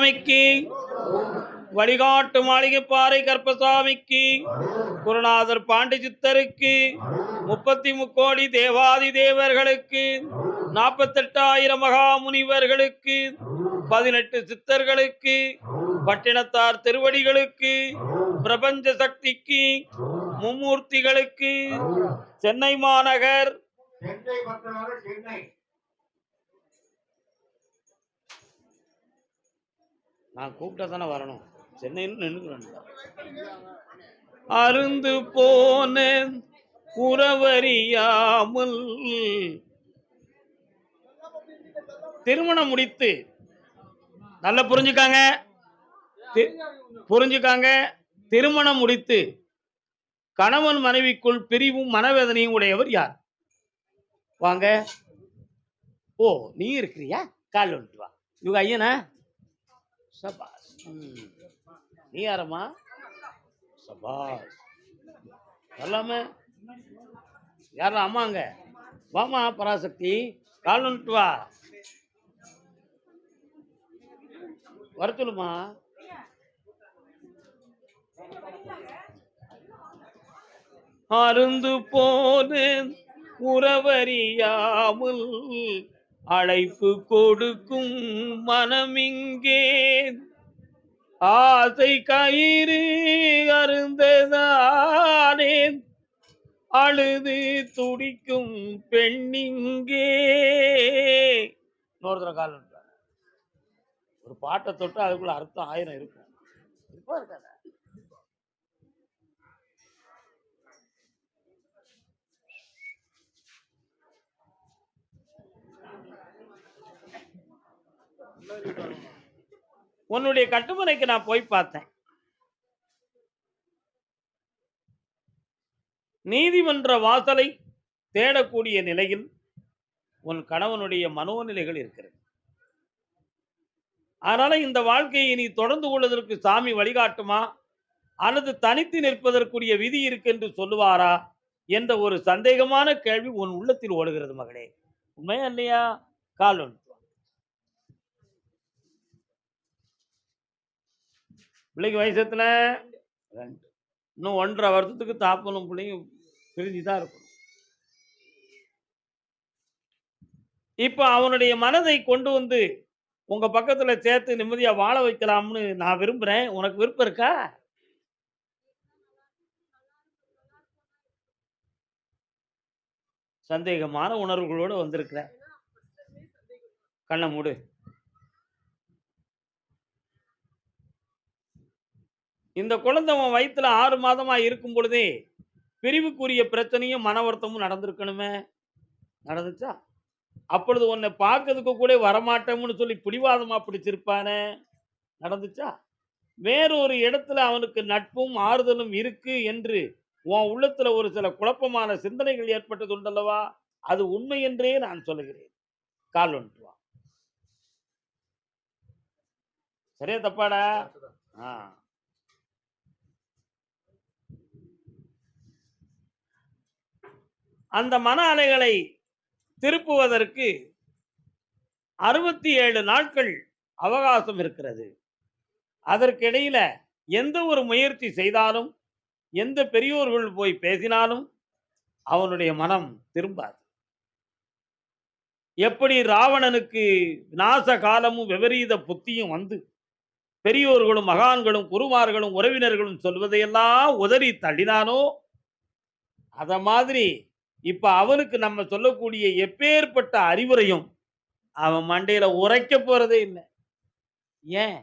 கருப்பசாமிக்கு, வழிகாட்டு மாளிகைப்பாறை கருப்பசாமிக்கு, குருநாதர் பாண்டி சித்தருக்கு, 33 தேவாதி தேவர்களுக்கு, 48,000 மகாமுனிவர்களுக்கு, 18 சித்தர்களுக்கு, பட்டினத்தார் திருவடிகளுக்கு, பிரபஞ்ச சக்திக்கு, மும்மூர்த்திகளுக்கு, சென்னை மாநகர், நான் கூப்பிட்டா தானே வரணும், சென்னையில் நின்று அருந்து போன உறவறியாமல் திருமணம் முடித்து, நல்லா புரிஞ்சுக்காங்க, திருமணம் முடித்து கணவன் மனைவிக்குள் பிரிவும் மனவேதனையும் உடையவர் யார்? வாங்க. ஓ, நீ இருக்கிறியா? கால் வந்துட்டு வா. இவங்க ஐயனா? சபாஸ். நீ யாரம்மா? சபாஸ். எல்லாமே யாரும் அம்மாங்க. வாமா பராசக்தி, கால் வந்துட்டு வா. வர சொல்லுமா. அருந்து போன உறவறியாமல் அழைப்பு கொடுக்கும் மனமிங்கே, ஆசை கயிறு அருந்ததானே அழுது துடிக்கும் பெண்ணிங்கே. இன்னொருத்தர கால் ஒரு பாட்டை தொட்டு அதுக்குள்ள அர்த்தம் 1000 இருக்கும். இப்ப இருக்காத. உன்னுடைய கட்டுமனைக்கு நான் போய் பார்த்தேன். நீதிமன்ற வாசலை தேடக்கூடிய நிலையில் உன் கணவனுடைய மனோநிலைகள் இருக்கிறது. அதனால இந்த வாழ்க்கையை நீ தொடர்ந்து கொள்வதற்கு சாமி வழிகாட்டுமா, அல்லது தனித்து நிற்பதற்குரிய விதி இருக்கு என்று சொல்லுவாரா என்ற ஒரு சந்தேகமான கேள்வி உன் உள்ளத்தில் ஓடுகிறது மகளே. உண்மையா இல்லையா? கால் ஒன்று. பிள்ளைக்கு வயசு எத்தனை? 2. இன்னும் 1.5 வருஷத்துக்கு தாப்பனும் பிள்ளைங்க பிரிஞ்சுதான் இருக்கணும். இப்ப அவனுடைய மனதை கொண்டு வந்து உங்க பக்கத்துல சேர்த்து நிம்மதியா வாழ வைக்கலாம்னு நான் விரும்புறேன். உனக்கு விருப்பம் இருக்கா? சந்தேகமான உணர்வுகளோடு வந்திருக்கிற. கண்ணை மூடு. இந்த குழந்தை வயிற்றுல 6 மாதமா இருக்கும் பொழுதே பிரிவுக்குரிய பிரச்சனையும் மன வருத்தமும் நடந்திருக்கணுமே. நடந்துச்சா? அப்பொழுது உன்னை பார்க்கறதுக்கு கூட வரமாட்டோம்னு சொல்லி பிடிவாதமா பிடிச்சிருப்பானே. நடந்துச்சா? வேறொரு இடத்துல அவனுக்கு நட்பும் ஆறுதலும் இருக்கு என்று உன் உள்ளத்துல ஒரு சில குழப்பமான சிந்தனைகள் ஏற்பட்டது உண்டல்லவா? அது உண்மை என்றே நான் சொல்லுகிறேன். கால் ஒன்று வா. சரியா தப்பாடா? அந்த மன அலைகளை திருப்புவதற்கு 67 நாட்கள் அவகாசம் இருக்கிறது. அதற்கிடையில எந்த ஒரு முயற்சி செய்தாலும், எந்த பெரியோர்கள் போய் பேசினாலும் அவனுடைய மனம் திரும்பாது. எப்படி ராவணனுக்கு நாச காலமும் விபரீத புத்தியும் வந்து பெரியோர்களும் மகான்களும் குருமார்களும் உறவினர்களும் சொல்வதையெல்லாம் உதறி தள்ளினானோ, அத மாதிரி இப்ப அவனுக்கு நம்ம சொல்லக்கூடிய எப்பேற்பட்ட அறிவுரையும் அவன் மண்டையில உரைக்க போறதே இல்லை. ஏன்?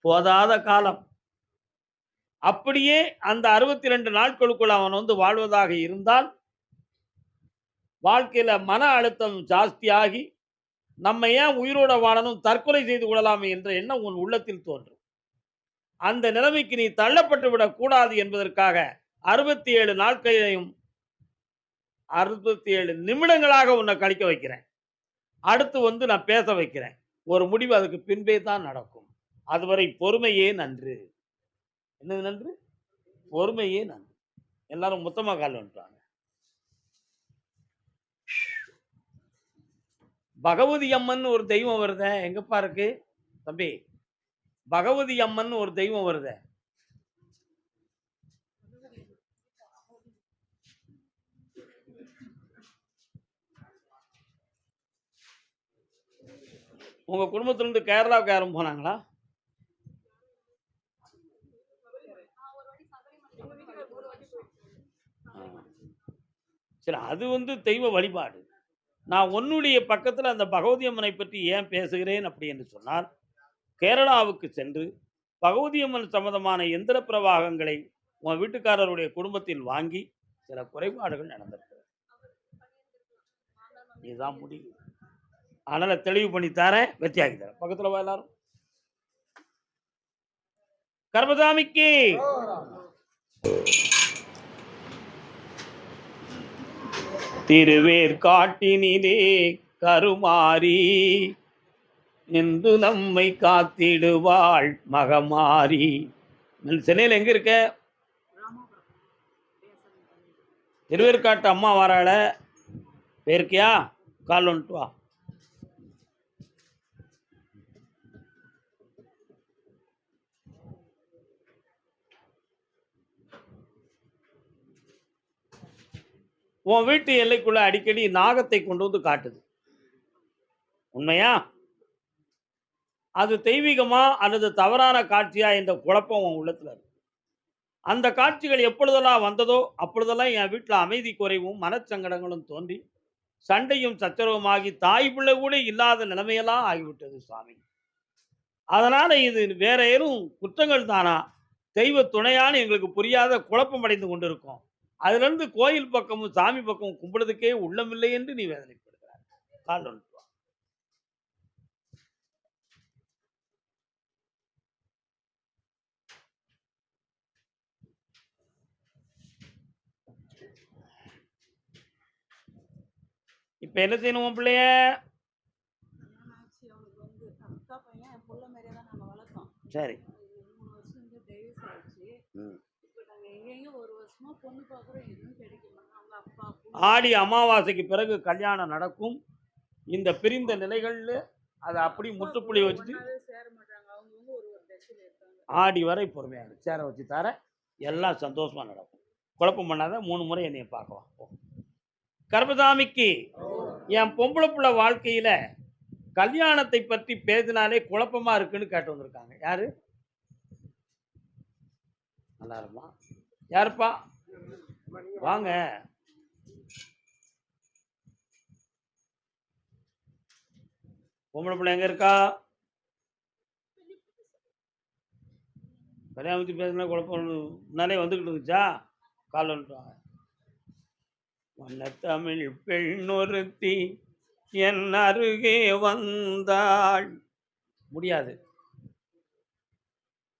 போதாத காலம். அப்படியே அந்த 62 நாட்களுக்குள் அவன் வந்து வாழ்வதாக இருந்தால் வாழ்க்கையில மன அழுத்தம் ஜாஸ்தியாகி நம்ம ஏன் உயிரோட வாழணும், தற்கொலை செய்து கொள்ளலாமே என்ற எண்ணம் உன் உள்ளத்தில் தோன்றும். அந்த நிலைமைக்கு நீ தள்ளப்பட்டு விடக் கூடாது என்பதற்காக 67 நாட்களையும் 67 நிமிடங்களாக உன்னை கழிக்க வைக்கிறேன். அடுத்து வந்து நான் பேச வைக்கிறேன். ஒரு முடிவு அதுக்கு பின்பே தான் நடக்கும். அதுவரை பொறுமையே நன்று. என்னது நன்று? பொறுமையே நன்று. எல்லாரும் மொத்தமா கால் வந்துட்டாங்க. பகவதி அம்மன் ஒரு தெய்வம் வருத, எங்கப்பா இருக்கு தம்பி? பகவதி அம்மன் ஒரு தெய்வம் வருதே. உங்க குடும்பத்துல இருந்து கேரளாவுக்கு யாரும் போனாங்களா? ஆ. சரி, அது தெய்வ வழிபாடு. நான் உன்னுடைய பக்கத்துல அந்த பகவதி அம்மனை பற்றி ஏன் பேசுகிறேன் அப்படி என்று சொன்னால், கேரளாவுக்கு சென்று பகவதி அம்மன் சம்பந்தமான எந்திர பிரவாகங்களை உன் வீட்டுக்காரருடைய குடும்பத்தில் வாங்கி சில குறைபாடுகள் நடந்திருக்கு. இதுதான் முடிவு. அதனால தெளிவு பண்ணி தரேன், வெற்றியாக்கி தரேன். பக்கத்துல வா எல்லாரும். கர்மசாமிக்கு திருவேற்காட்டினிலே கருமாரி என்று நம்மை காத்திடுவாள் மகமாரி. சென்னையில் எங்க இருக்க? திருவேற்காட்டு அம்மா வராள, பேருக்கியா? கால் வந்துட்டு வா. உன் வீட்டு எல்லைக்குள்ள அடிக்கடி நாகத்தை கொண்டு வந்து காட்டுது, உண்மையா? அது தெய்வீகமா அல்லது தவறான காட்சியா என்ற குழப்பம் உன் உள்ளத்துல இருக்கு. அந்த காட்சிகள் எப்பொழுதெல்லாம் வந்ததோ அப்பொழுதெல்லாம் என் வீட்டில் அமைதி குறைவும் மனச்சங்கடங்களும் தோன்றி சண்டையும் சச்சரவுமாகி தாய் பிள்ளை கூட இல்லாத நிலைமையெல்லாம் ஆகிவிட்டது சுவாமி. அதனால இது வேற ஏதும் குற்றங்கள் தானா, தெய்வ துணையான்னு எங்களுக்கு புரியாத குழப்பம் அடைந்து கொண்டிருக்கோம். அதுல இருந்து கோயில் பக்கமும் சாமி பக்கமும் கும்பிடுறதுக்கே உள்ளமில்லை என்று நீ வேதனைப்படுகிறார். கால் ஒன்று. இப்ப என்ன செய்யணும் உன் பிள்ளைய? சரி. ஆடி அமாவாசைக்கு பிறகு கல்யாணம் நடக்கும். இந்த பிரிந்த நிலைகள்ல அதை அப்படி முற்றுப்புள்ளி வச்சுட்டு ஆடி வரை பொறுமையாக சேர வச்சு தர, எல்லாம் சந்தோஷமா நடக்கும். குழப்பம் பண்ணாத, 3 முறை என்னைய பார்க்கலாம். கர்மசாமிக்கு என் பொம்பளை பிள்ளை வாழ்க்கையில கல்யாணத்தை பற்றி பேசினாலே குழப்பமா இருக்குன்னு கேட்டு வந்திருக்காங்க. யாரு? நல்லா இருமா. யாருப்பா? வாங்க. பொம்பளை பிள்ளை எங்க இருக்கா? கல்யாணம் பற்றி பேசினா குழப்பம் முன்னாலே வந்துக்கிட்டு இருந்துச்சா? கால் வந்துட்டாங்க. வண்ணத்தமிழ் பெண்ணொருத்தி என் அருகே வந்தாள். முடியாது,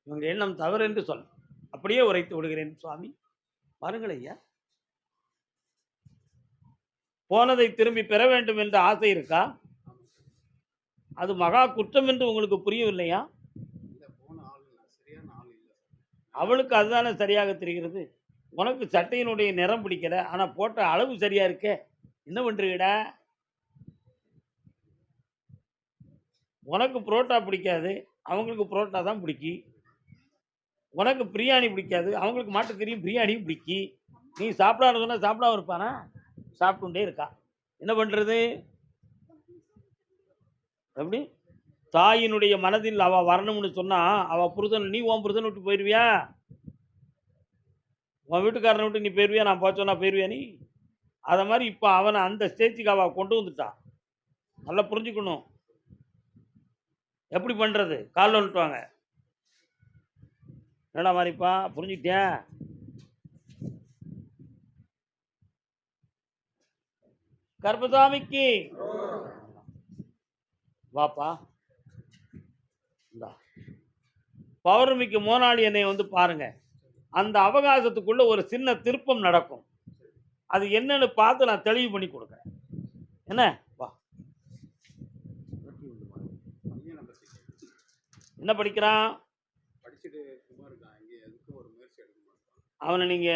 இவங்க எண்ணம் தவறு என்று சொல், அப்படியே உரைத்து விடுகிறேன் சுவாமி. பாருங்கள் ஐயா, போனதை திரும்பி பெற வேண்டும் என்ற ஆசை இருக்கா? அது மகா குற்றம் என்று உங்களுக்கு புரியவில்லையா? அவளுக்கு அதுதானே சரியாக தெரிகிறது. உனக்கு சட்டையினுடைய நிறம் பிடிக்கல, ஆனா போட்ட அளவு சரியா இருக்க. என்ன பண்றீங்கடா? உனக்கு புரோட்டா பிடிக்காது, அவங்களுக்கு புரோட்டா தான் பிடிக்கும். உனக்கு பிரியாணி பிடிக்காது, அவங்களுக்கு மாட்டுக்கறியும் பிரியாணியும் பிடிக்கும். நீ சாப்பிடாத சொன்னா சாப்பிடாம இருப்பானா? சாப்பிட்டுட்டே இருக்கா. என்ன பண்றது? எப்படி? தாயினுடைய மனதில் அவ வரணும்னு சொன்னா அவ புருஷன், நீ உன் புருஷன் விட்டு போயிருவியா? உன் வீட்டுக்காரனை விட்டு நீ போயிருவியா? நான் போச்சோன்னா போயிருவியா நீ? அதை மாதிரி இப்போ அவனை அந்த ஸ்டேஜுக்கு அவ கொண்டு வந்துட்டான். நல்லா புரிஞ்சுக்கணும். எப்படி பண்றது? காலில் வந்துட்டுவாங்க. என்னடா மாதிரிப்பா, புரிஞ்சுக்கிட்டேன்? கர்மசாமிக்கு வாப்பா. பௌர்ணமிக்கு மோனாளி என்னை பாருங்க. அந்த அவகாசத்துக்குள்ள ஒரு சின்ன திருப்பம் நடக்கும். அது என்னன்னு பார்த்து நான் தெளிவு பண்ணி கொடுக்குறேன். என்ன வா. என்ன படிக்கிறான்? அவனை நீங்க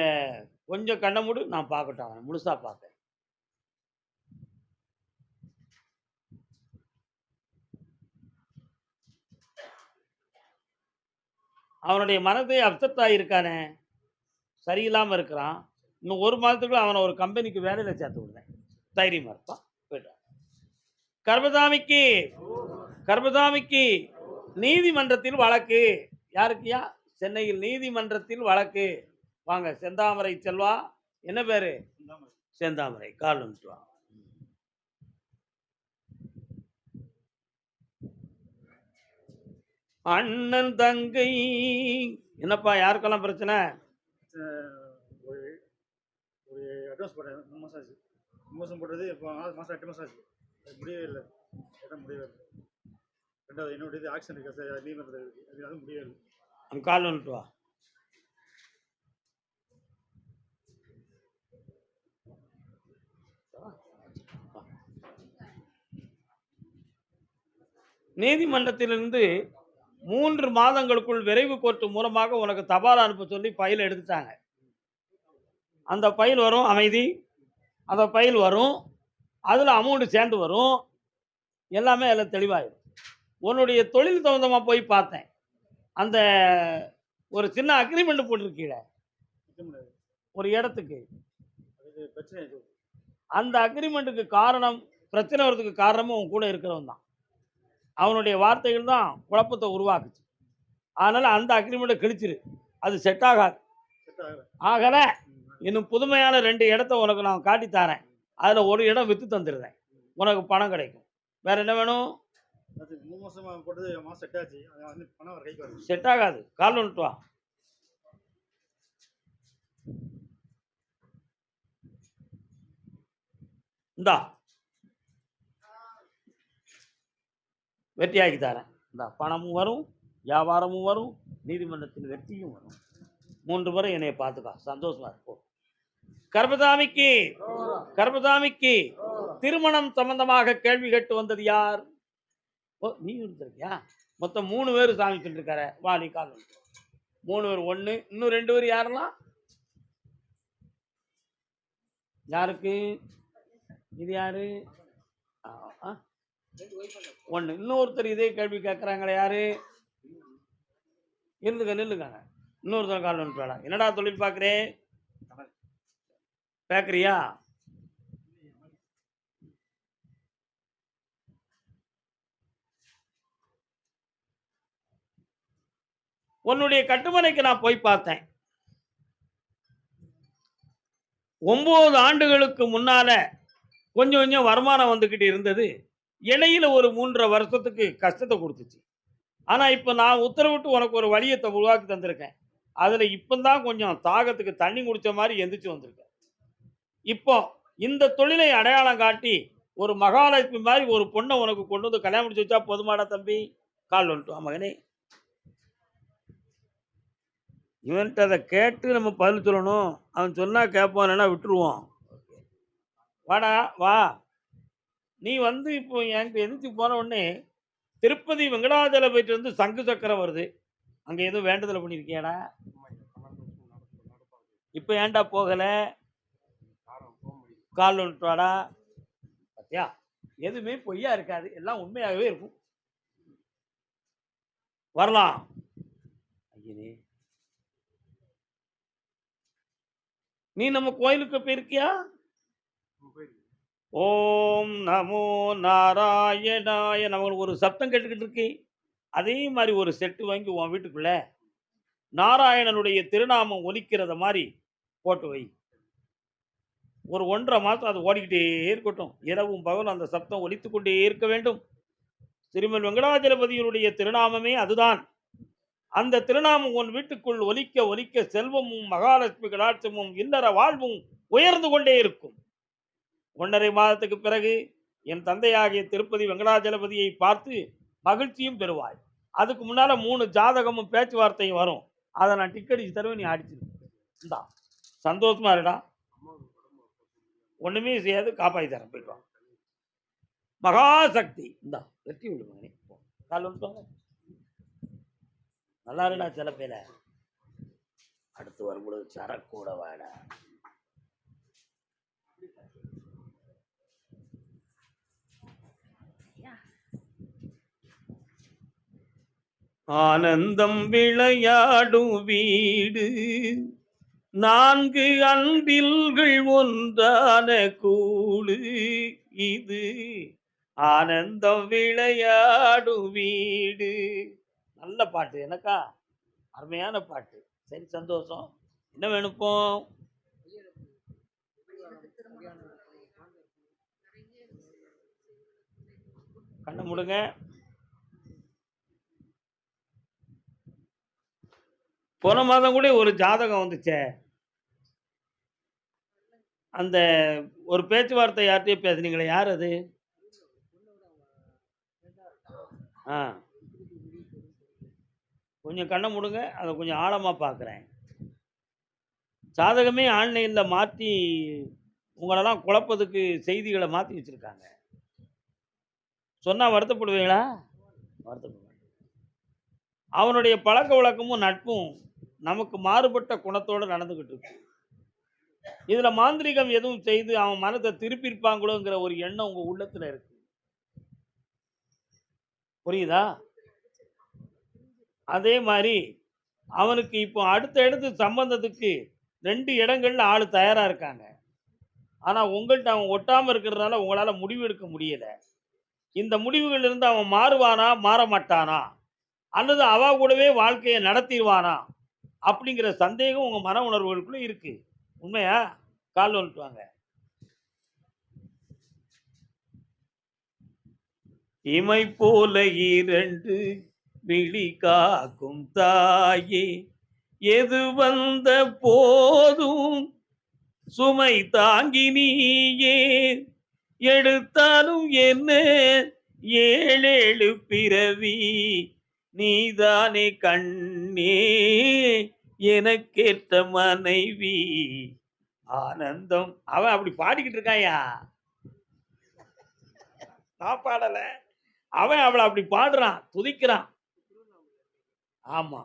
கொஞ்சம் கண்ண மூடு, நான் பார்க்கட்டும். அவனை முழுசா பார்க்க. அவனுடைய மனதே அப்செட் ஆகியிருக்கானே, சரியில்லாமல் இருக்கிறான். இன்னும் 1 மாதத்துக்குள்ள அவனை ஒரு கம்பெனிக்கு வேலையில் சேர்த்து விடுறேன். தைரியமாக இருப்பான். போய்ட்டு கர்மசாமிக்கு கர்மசாமிக்கு நீதிமன்றத்தில் வழக்கு. யாருக்குயா? சென்னையில் நீதிமன்றத்தில் வழக்கு. வாங்க செந்தாமரை செல்வா. என்ன பேரு? செந்தாமரை. கால் வந்துட்டு வா. அண்ணன் தங்கை. என்னப்பா யாருக்கெல்லாம் பிரச்சனை? ஒரு ஒரு அட்வான்ஸ் போட்டேன் 3 மாதம் ஆச்சு. 3 மாதம் போட்டது இப்போ 6 மாதம் 8 மாதம் ஆச்சு. அது முடியவே இல்லை. எல்லாம் முடியவே இல்லை. 2வது என்னுடைய இது ஆக்ஷன் இருக்கு சார், நீதிமன்றத்தில் இருக்குது. அது முடியவே இல்லை. அங்கே கால் வந்துட்டு வா. நீதிமன்றத்திலிருந்து 3 மாதங்களுக்குள் விரைவு கோர்ட்டு மூலமாக உனக்கு தபால் அனுப்ப சொல்லி ஃபைல் எடுத்துட்டாங்க. அந்த ஃபைல் வரும். அமைதி. அந்த ஃபைல் வரும். அதில் அமௌண்ட் சேர்ந்து வரும். எல்லாமே அதில் தெளிவாயிடும். உன்னுடைய தொழில் சம்பந்தமாக போய் பார்த்தேன். அந்த ஒரு சின்ன அக்ரிமெண்ட் போட்டிருக்கீங்க ஒரு இடத்துக்கு. அது பிரச்சனை இது. அந்த அக்ரிமெண்ட்டுக்கு காரணம், பிரச்சனை வர்றதுக்கு காரணமும் உன் கூட இருக்கிறவன் தான். அவனுடைய வார்த்தைகள் தான் குழப்பத்தை உருவாக்குச்சு. அதனால் அந்த அக்ரிமெண்ட்டை கிழிச்சிரு. அது செட் ஆகாது. செட் ஆகலை. ஆகலை. இன்னும் புதுமையான 2 இடத்த உனக்கு நான் காட்டி தரேன். அதில் ஒரு இடம் விற்று தந்துடுறேன். உனக்கு பணம் கிடைக்கும். வேறு என்ன வேணும்? அது 3 மாதமாக போட்டது மாதம் செட் ஆச்சு. அது வந்து பணம் வர கைக்கு வருது. செட் ஆகாது. கால் வந்துட்டு வா. இந்தா வெற்றியாக்கி தரேன். இந்த பணமும் வரும், வியாபாரமும் வரும், நீதிமன்றத்தில் வெற்றியும் வரும். 3 முறை என்னைய பார்த்துக்கா. சந்தோஷமா இருக்கும். கர்மசாமிக்கு கர்மசாமிக்கு திருமணம் சம்பந்தமாக கேள்வி கேட்டு வந்தது யார்? ஓ, நீ இருந்திருக்கியா? மொத்தம் 3 பேர் சாமி சொல்லிருக்காரு. வா நீ கால் 3 பேர். 1 இன்னும் 2 பேர் யாரெல்லாம்? யாருக்கு? இது யாரு? 1. இன்னொருத்தர் இதே கேள்வி கேட்குறாங்களே யாரு? நில்லுங்க. இன்னொருத்தர் கால் வந்துட்டு. என்னடா தொழில் பார்க்குறேன்? பேக்கரியா? உன்னுடைய கட்டுமனைக்கு நான் போய் பார்த்தேன். 9 ஆண்டுகளுக்கு முன்னால கொஞ்சம் கொஞ்சம் வருமானம் வந்துக்கிட்டு இருந்தது. இடையில ஒரு 3.5 வருஷத்துக்கு கஷ்டத்தை கொடுத்துச்சு. ஆனால் இப்போ நான் உத்தரவிட்டு உனக்கு ஒரு வழியை உருவாக்கி தந்திருக்கேன். அதில் இப்போ தான் கொஞ்சம் தாகத்துக்கு தண்ணி குடித்த மாதிரி எந்திரிச்சு வந்திருக்கேன். இப்போ இந்த தொழிலை அடையாளம் காட்டி ஒரு மகாலட்சுமி மாதிரி ஒரு பொண்ணை உனக்கு கொண்டு வந்து கல்யாணம் முடிச்சு வச்சா போதுமாடா தம்பி? கால் வந்துட்டு மகனே. இவன்கிட்ட அதை கேட்டு நம்ம பதில் சொல்லணும். அவன் சொன்னால் கேட்பான், இல்லைன்னா விட்டுருவோம். வாடா வா. நீ வந்து இப்போ என்கிட்ட எதிர்த்து போன உடனே திருப்பதி வெங்கடாஜலபதியிட்டு வந்து சங்கு சக்கரம் வருது. அங்கே எதுவும் வேண்டுதலை பண்ணியிருக்கியாடா? இப்போ ஏன்டா போகலை? கால் வந்துட்டு வாடா. பார்த்தியா, எதுவுமே பொய்யா இருக்காது, எல்லாம் உண்மையாகவே இருக்கும். வரலாம். ஐயனே, நீ நம்ம கோயிலுக்கு போயிருக்கியா? ஓம் நமோ நாராயணாய நமக்கு ஒரு சப்தம் கேட்டுக்கிட்டு இருக்கு. அதே மாதிரி ஒரு செட்டு வாங்கி உன் வீட்டுக்குள்ள நாராயணனுடைய திருநாமம் ஒலிக்கிறத மாதிரி போட்டு வை. ஒரு 1.5 மாதம் அது ஓடிக்கிட்டே இருக்கட்டும். இரவும் பகலும் அந்த சப்தம் ஒலித்து கொண்டே இருக்க வேண்டும். திருமல் வெங்கடாஜலபதியினுடைய திருநாமமே அதுதான். அந்த திருநாமம் உன் வீட்டுக்குள் ஒலிக்க ஒலிக்க செல்வமும் மகாலட்சுமி கடாட்சமும் இல்லற வாழ்வும் உயர்ந்து கொண்டே இருக்கும். 1.5 மாதத்துக்கு பிறகு என் தந்தையாகிய திருப்பதி வெங்கடாஜலபதியை பார்த்து மகிழ்ச்சியும் பெறுவாய். அதுக்கு முன்னால 3 ஜாதகமும் பேச்சுவார்த்தையும் வரும். அதை நான் டிக்கெட் தருவேன், நீ அடிச்சிரு. இந்தா சந்தோஷமா இருடா. ஒண்ணுமே செய்யாது, காப்பாற்றி தரேன். போயிட்டு வாங்க. மகாசக்தி. இந்தா வெற்றி உண்டு மகனே. கால் வந்துட்டு நல்லா இருடா. சில பேர அடுத்து வரும்பொழுது சரக்கூட வாடா. ஆனந்தம் விளையாடும் வீடு, நான்கு அன்பில்கள் ஒன்றான கூடு, இது ஆனந்தம் விளையாடும் வீடு. நல்ல பாட்டு எனக்கா, அருமையான பாட்டு. சரி, சந்தோஷம். என்ன வேணும் இப்போ? கண்ணை மூடுங்க. போன மாதம் கூட ஒரு ஜாதகம் வந்துச்சே, அந்த ஒரு பேச்சுவார்த்தை யார்கிட்டயோ பேசுனீங்களே, யார் அது? ஆ, கொஞ்சம் கண்ணை மூடுங்க, அதை கொஞ்சம் ஆழமா பார்க்குறேன். ஜாதகமே ஆன்லைன்ல மாத்தி உங்களெல்லாம் குழப்பத்துக்கு செய்திகளை மாத்தி வச்சிருக்காங்க. சொன்னா வருத்தப்படுவீங்களா? வருத்தப்படுவேன். அவனுடைய பழக்க வழக்கமும் நட்பும் நமக்கு மாறுபட்ட குணத்தோட நடந்துகிட்டு இருக்கு. இதுல மாந்திரீகம் எதுவும் செய்து அவன் மனதை திருப்பியிருப்பாங்களோங்கிற ஒரு எண்ணம் உங்க உள்ளத்துல இருக்கு. புரியுதா? அதே மாதிரி அவனுக்கு இப்போ அடுத்த சம்பந்தத்துக்கு 2 இடங்கள்ல ஆளு தயாரா இருக்காங்க. ஆனா உங்கள்ட்ட அவன் ஒட்டாம இருக்கிறதுனால உங்களால முடிவு எடுக்க முடியல. இந்த முடிவுகள்ல இருந்து அவன் மாறுவானா, மாற மாட்டானா? அல்லது அவ கூடவே வாழ்க்கைய நடத்திருவானா? அப்படிங்கிற சந்தேகம் உங்க மன உணர்வுகளுக்குள்ள இருக்கு. உண்மையா? கால் வந்துட்டு வாங்க. இமை போல 2 விழி காக்கும் தாயே, எது வந்த போதும் சுமை தாங்கி நீயே, எடுத்தாலும் என்ன 7 பிறவி, நீதானே கண்ணே எனக்கேற்ற மனைவி. ஆனந்தம். அவன் அப்படி பாடிக்கிட்டு இருக்காயா, நான் பாடல. அவன் அவளை அப்படி பாடுறான், துதிக்கிறான். ஆமா.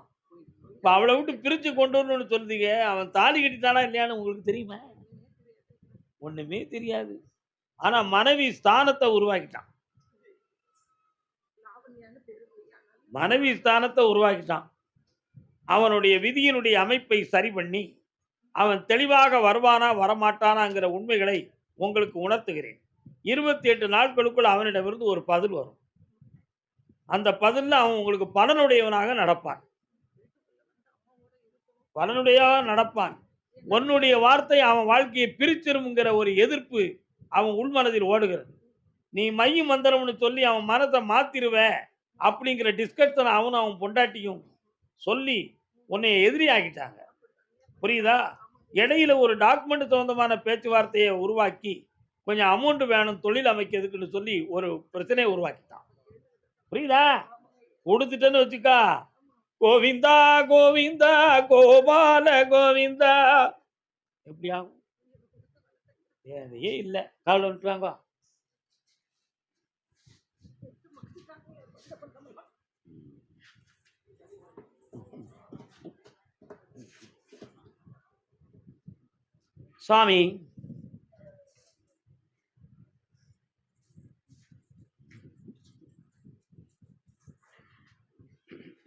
இப்ப அவளை விட்டு பிரிச்சு கொண்டு வரணும்னு சொல்றீங்க. அவன் தாலி கட்டிட்டானா இல்லையான்னு உங்களுக்கு தெரியுமா? ஒண்ணுமே தெரியாது. ஆனா மனைவி ஸ்தானத்தை உருவாக்கிட்டான். மனைவி ஸ்தானத்தை உருவாக்கிட்டான். அவனுடைய விதியினுடைய அமைப்பை சரி பண்ணி அவன் தெளிவாக வருவானா வரமாட்டானாங்கிற உண்மைகளை உங்களுக்கு உணர்த்துகிறேன். 28 நாட்களுக்குள் அவனிடமிருந்து ஒரு பதில் வரும். அந்த பதில்ல அவன் உங்களுக்கு பலனுடையவனாக நடப்பான். பலனுடையவனாக நடப்பான். உன்னுடைய வார்த்தை அவன் வாழ்க்கையை பிரிச்சிரும்ங்கிற ஒரு எதிர்ப்பு அவன் உள்மனதில் ஓடுகிறது. நீ மையும் மந்திரம்னு சொல்லி அவன் மனதை மாத்திருவ அப்படிங்கிற டிஸ்கஷன் அவனும் அவன் பொண்டாட்டியும் சொல்லி உன்னை எதிரி ஆக்கிட்டாங்க. புரியுதா? இடையில ஒரு டாக்குமெண்ட் சம்பந்தமான பேச்சுவார்த்தையை உருவாக்கி கொஞ்சம் அமௌண்ட் வேணும் தொழில் அமைக்கிறதுக்குன்னு சொல்லி ஒரு பிரச்சனையை உருவாக்கிட்டான். புரியுதா? கொடுத்துட்டேன்னு வச்சுக்கா, கோவிந்தா கோவிந்தா கோபால கோவிந்தா, எப்படி ஆகும்? தேவையே இல்லை. காவல் விட்டுவாங்க. சாமி,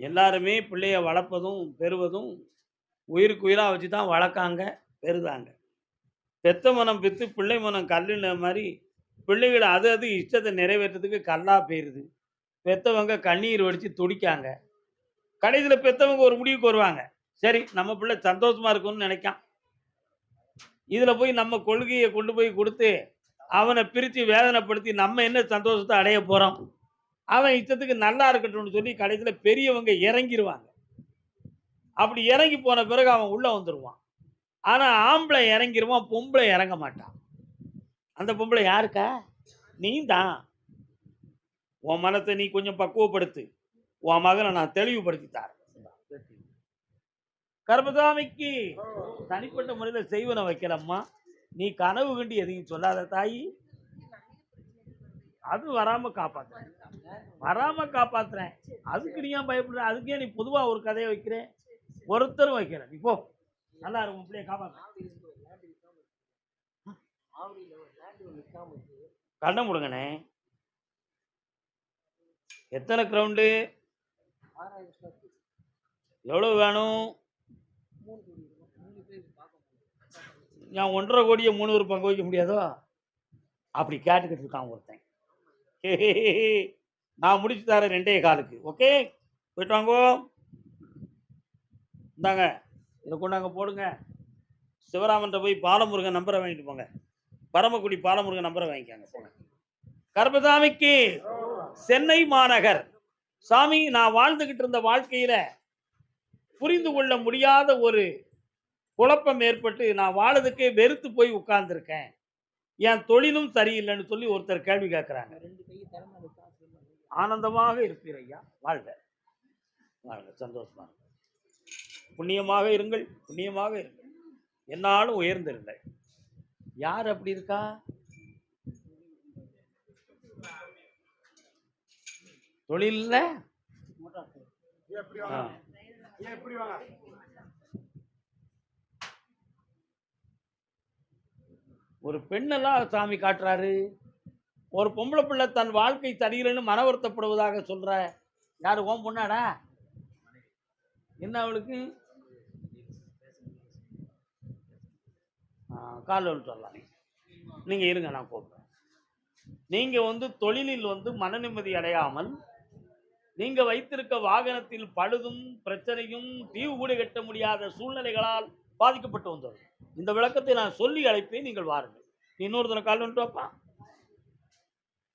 எல்லாருமே பிள்ளைய வளர்ப்பதும் பெறுவதும் உயிருக்கு உயிராக வச்சு தான் வளர்க்காங்க, பெறுதாங்க. பெத்த மனம் பெற்று பிள்ளை மனம் கல்லுன மாதிரி பிள்ளைகளை அது இஷ்டத்தை நிறைவேற்றதுக்கு கல்லா போயிருது. பெத்தவங்க கண்ணீர் வடித்து துடிக்காங்க. கடைசியில் பெத்தவங்க ஒரு முடிவுக்கு வருவாங்க. சரி, நம்ம பிள்ளை சந்தோஷமா இருக்கும்னு நினைக்கான். இதில் போய் நம்ம கொள்கையை கொண்டு போய் கொடுத்து அவனை பிரித்து வேதனைப்படுத்தி நம்ம என்ன சந்தோஷத்தை அடைய போகிறோம்? அவன் இஷ்டத்துக்கு நல்லா இருக்கட்டும்னு சொல்லி கடைசியில் பெரியவங்க இறங்கிடுவாங்க. அப்படி இறங்கி போன பிறகு அவன் உள்ளே வந்துடுவான். ஆனால் ஆம்பளை இறங்கிடுவான், பொம்பளை இறங்க மாட்டான். அந்த பொம்பளை யாருக்கா? நீ தான். உன் மனத்தை நீ கொஞ்சம் பக்குவப்படுத்து. உன் மகனை நான் தெளிவுபடுத்தி தரேன். கர்மசாமிக்கு தனிப்பட்ட முறையில் செய்வன வைக்கலம்மா. நீ கனவு கண்டு எதையும் சொல்லாத தாயி. அது வராம காப்பாத்துறேன், வராம காப்பாத்துறேன். அதுக்கு நீ ஏன் பயப்படுற? அதுக்கே நீ பொதுவா ஒரு கதையை வைக்கிறேன், ஒருத்தரும் வைக்கிற. நீ போ, நல்லா இருக்கும், பிள்ளைய காப்பாத்து. கண்ண முடுங்கண்ணே. எத்தனை கிரவுண்டு? எவ்வளவு வேணும்? நான் 1.5 கோடியை 3 பேர் பங்கு வைக்க முடியாதோ? அப்படி கேட்டுக்கிட்டு இருக்கான் ஒருத்தன். நான் முடிச்சு தரேன் 2.25. ஓகே, போயிட்டு வாங்கோ. இந்தாங்க, இதை கொண்டாங்க போடுங்க. சிவராமன்ட்ட போய் பாலமுருகன் நம்பரை வாங்கிட்டு போங்க. பரமக்குடி பாலமுருகன் நம்பரை வாங்கிக்காங்க போங்க. கர்பசாமிக்கு சென்னை மாநகர். சாமி, நான் வாழ்ந்துகிட்டு இருந்த வாழ்க்கையில புரிந்து கொள்ள முடியாத ஒரு குழப்பம் ஏற்பட்டு நான் வாழறதுக்கே வெறுத்து போய் உட்கார்ந்துருக்கேன். என் தொழிலும் சரியில்லைன்னு சொல்லி ஒருத்தர் கேள்வி கேட்கிறாங்க. ஆனந்தமாக இருப்பீர் ஐயா, வாழ்க வாழ்க, சந்தோஷமா புண்ணியமாக இருங்கள், புண்ணியமாக இருங்கள், என்னாலும் உயர்ந்திருங்கள். யார் அப்படி இருக்கா? தொழில்ல ஒரு பெண்ணெல்லாம் சாமி காட்டுறாரு. ஒரு பொம்பளை பிள்ளை தன் வாழ்க்கை சரியில்லைன்னு மன வருத்தப்படுவதாக சொல்ற. யாரு? ஓம் பொண்ணாடா? என்ன அவளுக்கு? காலையில் சொல்லலாம். நீங்க இருங்க, நான் கூப்பிடுறேன். நீங்க தொழிலில் மன நிம்மதி அடையாமல் நீங்க வைத்திருக்க வாகனத்தில் பழுதும் பிரச்சனையும் தீவு கூட கட்ட முடியாத சூழ்நிலைகளால் பாதிக்கப்பட்டு வந்தது. இந்த விளக்கத்தை நான் சொல்லி அழைப்பேன், நீங்கள் வாருங்கள். இன்னொரு தினம் கால் வந்துட்டு வாப்பா.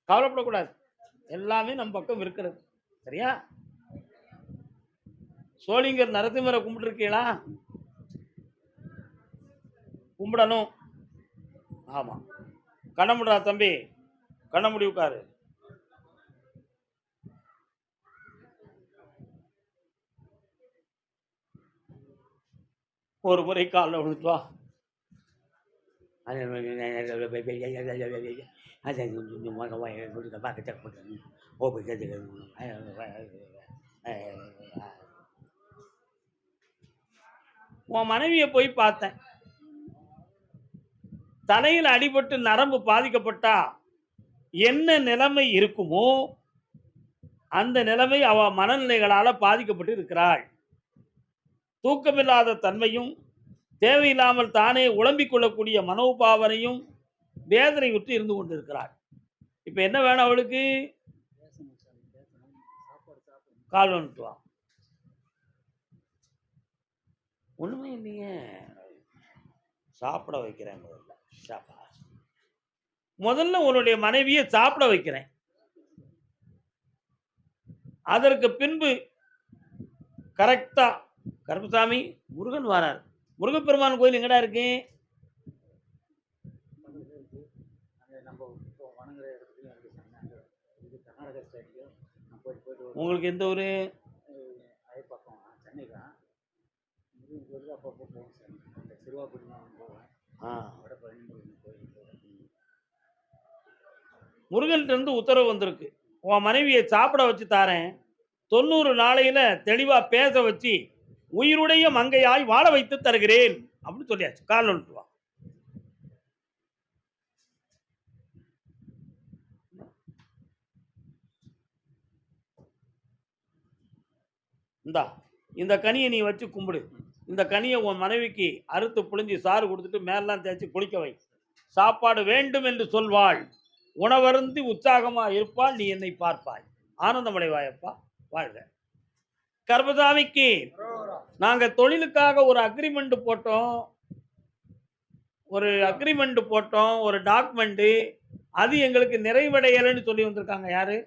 கவலைப்படக்கூடாது, எல்லாமே நம் பக்கம் இருக்கிறது. சரியா? சோளிங்கர் நரசிம்மரை கும்பிட்டுருக்கீங்களா? கும்பிடணும். ஆமா, கண்ணமுடா தம்பி, கண்ண முடி உட்காரு. ஒரு முறை காலில் விழுத்து வா. உன் மனைவியை போய் பார்த்தேன். தலையில் அடிபட்டு நரம்பு பாதிக்கப்பட்டா என்ன நிலைமை இருக்குமோ அந்த நிலைமை அவ மனநிலைகளால பாதிக்கப்பட்டு இருக்கிறாள். தூக்கமில்லாத தன்மையும் தேவையில்லாமல் தானே உழம்பிக் கொள்ளக்கூடிய மனோபாவனையும் வேதனை விட்டு இருந்து கொண்டிருக்கிறாள். இப்ப என்ன வேணும் அவளுக்கு? கால் வந்துட்டு வா. ஒண்ணுமே இல்லையே, சாப்பிட வைக்கிறேன். முதல்ல உன்னுடைய மனைவியை சாப்பிட வைக்கிறேன். அதற்கு பின்பு கரெக்டா கருப்பசாமி முருகன் வரார். முருகப்பெருமான் கோயில் எங்கடா இருக்கு? உங்களுக்கு எந்த ஊரு? முருகன் இருந்து உத்தரவு வந்திருக்கு, உன் மனைவியை சாப்பிட வச்சு தாரேன், 90 நாளையில தெளிவா பேச வச்சு உயிருடைய மங்கையாய் வாழ வைத்து தருகிறேன் அப்படின்னு சொல்லியாச்சு. கால் வந்துட்டு வா. இந்தா, இந்த கனியை நீ வச்சு கும்பிடு. இந்த கனியை உன் மனைவிக்கு அறுத்து புழிஞ்சி சாறு கொடுத்துட்டு மேலாம் தேய்ச்சி குளிக்க வை. சாப்பாடு வேண்டும் என்று சொல்வாள், உணவருந்தி உற்சாகமா இருப்பாள், நீ என்னை பார்ப்பாய், ஆனந்தமடைவாயப்பா, வாழ்க. கர்பசாமிக்கு நாங்க தொழிலுக்காக ஒரு அக்ரிமெண்ட் போட்டோம், ஒரு டாக்குமெண்ட், அது எங்களுக்கு நிறைவடையலைன்னு சொல்லி வந்திருக்காங்க. யாரு?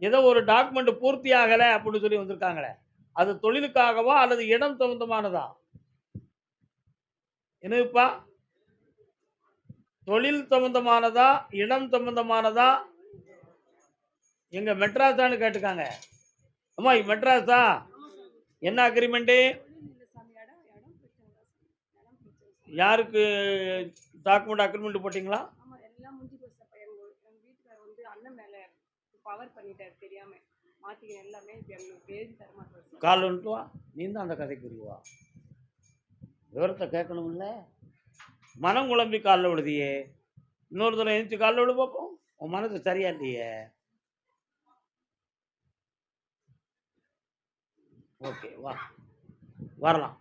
ஏதோ ஒரு டாக்குமெண்ட் பூர்த்தி ஆகல அப்படின்னு சொல்லி வந்திருக்காங்களே, அது தொழிலுக்காகவா அல்லது இடம் சம்பந்தமானதா? என்னப்பா, தொழில் சம்பந்தமானதா இடம் சம்பந்தமானதா? எங்க மெட்ராஸான்னு கேட்டுக்காங்க. அம்மா மெட்ராஸா? என்ன அக்ரிமெண்ட்? யாருக்கு டாக்குமெண்ட் அக்ரிமெண்ட் போட்டீங்களா? கால் வந்துட்டு வா. நீ தான் அந்த கதைக்கு புரியுவா, விவரத்தை கேட்கணும்ல. மனம் குழம்பி காலில் விழுதியே, இன்னொரு தடவை எழுந்துச்சு காலில் விழு பார்ப்போம். உன் மனசு சரியா இல்லையே. ஓகே, வா, வரலாம்.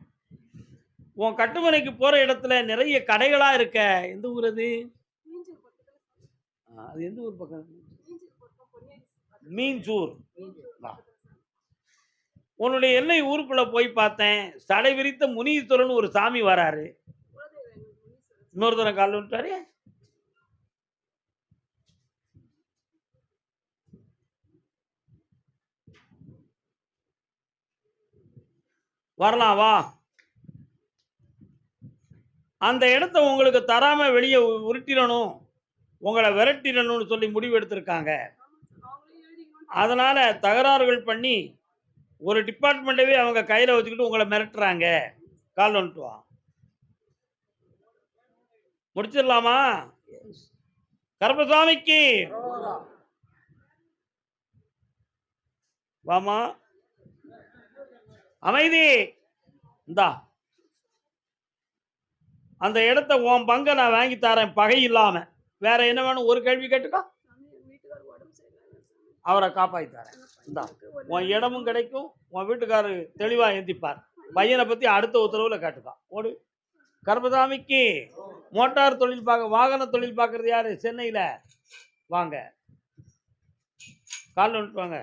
உன் கட்டுமனைக்கு போற இடத்துல நிறைய கடைகளா இருக்க. எந்த ஊர் அது? அது எந்த ஊர் பக்கம்? மீஞ்சூர். வா. உன்னுடைய எல்லை ஊருக்குள்ள போய் பார்த்தேன். சடை விரித்த முனீஸ்வரன் ஒரு சாமி வராரு. இன்னொரு தடவை கால் விட்டாரு. வரலாம், வா. அந்த இடத்த உங்களுக்கு தராம வெளியே உருட்டிடணும், உங்களை விரட்டிடணும்னு சொல்லி முடிவு எடுத்திருக்காங்க. அதனால தகராறுகள் பண்ணி ஒரு டிபார்ட்மெண்ட்டவே அவங்க கையில வச்சுக்கிட்டு உங்களை மிரட்டுறாங்க. கால் வந்துட்டு வா. முடிச்சிடலாமா? கருப்பசாமிக்கு வாமா. அமைதி. இந்தா அந்த இடத்த உன் பங்கை நான் வாங்கி தரேன், பகை இல்லாம. வேற என்ன வேணும்? ஒரு கேள்வி கேட்டுக்கோ. அவரை காப்பாத்தி தரேன். இந்தா உன் இடமும் கிடைக்கும், உன் வீட்டுக்காரரு தெளிவா எந்திப்பார். பையனை பத்தி அடுத்த உத்தரவுல கேட்டுக்கோ. ஓடு. கருப்பசாமிக்கு மோட்டார் தொழில் பார்க்க, வாகன தொழில் பார்க்கறது யாரு? சென்னையில. வாங்க, கால் வந்துட்டு வாங்க.